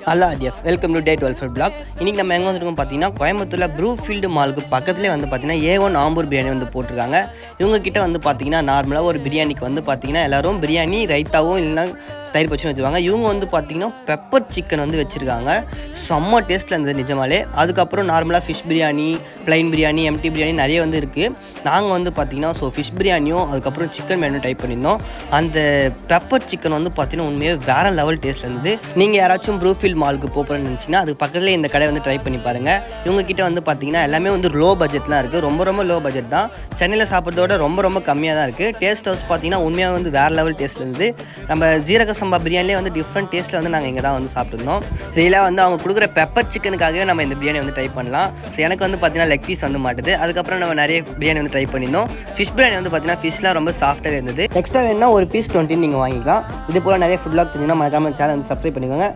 Hello TF welcome to day 12 blog. இன்றைக்கி நம்ம எங்கே வந்துருக்கோம் பார்த்தீங்கன்னா கோயம்புத்தூரில் ப்ரூஃபீல்டு மாலுக்கு பக்கத்துலேயே வந்து பார்த்தீங்கன்னா A1 ஆம்பூர் பிரியாணி வந்து போட்டிருக்காங்க. இவங்ககிட்ட வந்து பார்த்தீங்கன்னா நார்மலாக ஒரு பிரியாணிக்கு வந்து பார்த்தீங்கன்னா எல்லோரும் பிரியாணி ரைத்தாவும் இல்லைன்னா தயிர் பச்சனும் வச்சுருவாங்க. இவங்க வந்து பார்த்திங்கன்னா பெப்பர் சிக்கன் வந்து வச்சுருக்காங்க. செம்ம டேஸ்ட்டில் இருந்தது நிஜமாலே. அதுக்கப்புறம் நார்மலாக fish biryani, plain biryani, empty biryani நிறைய வந்து இருக்குது. நாங்கள் வந்து பார்த்திங்கன்னா ஃபிஷ் பிரியாணியும் அதுக்கப்புறம் சிக்கன் மெனு டைப் பண்ணியிருந்தோம். அந்த பெப்பர் சிக்கன் வந்து பார்த்திங்கன்னா உண்மையாக வேறு லெவல் டேஸ்ட்டில் இருந்தது. நீங்கள் யாராச்சும் ப்ரூஃபீல்ட் மாலுக்கு போகிறேன்னு நினச்சிங்கன்னா அதுக்கு பக்கத்தில் இந்த கடை வந்து ட்ரை பண்ணி பாருங்கள். இவங்ககிட்ட வந்து பார்த்திங்கன்னா எல்லாமே வந்து லோ பட்ஜெட்லாம் இருக்குது. ரொம்ப லோ பட்ஜெட் தான். சென்னையில் சாப்பிட்றதோட ரொம்ப கம்மியாக தான் இருக்குது. டேஸ்ட் ஹவுஸ் பார்த்திங்கன்னா உண்மையாக வந்து வேறு லெவல் டேஸ்ட்டில் இருந்தது. நம்ம ஜீரக சம்பா பிரியாணிலே வந்து டிஃப்ரெண்ட் டேஸ்ட்டில் வந்து நாங்கள் இங்கே தான் வந்து சாப்பிட்ருந்தோம். ரியலாக வந்து அவங்க கொடுக்குற பெப்பர் சிக்கனுக்காகவே நம்ம இந்த பிரியாணி வந்து ட்ரை பண்ணலாம். ஸோ எனக்கு வந்து பார்த்தீங்கன்னா லெக் பீஸ் வந்து மாட்டுது. அதுக்கப்புறம் நம்ம நிறைய பிரியாணி வந்து ட்ரை பண்ணியிருந்தோம். ஃபிஷ் பிரியாணி வந்து பார்த்தீங்கன்னா ஃபிஷ்லாம் ரொம்ப சாஃப்ட்டாக இருந்தது. எக்ஸ்ட்ரா வேணுன்னா ஒரு பீஸ் 20 நீங்கள் வாங்கிக்கலாம். இது போல் நிறைய ஃபுட் வ்ளாக் தெரிஞ்சுன்னா மறக்காம சேனல் வந்து சப்ஸ்கிரைப் பண்ணிக்கோங்க.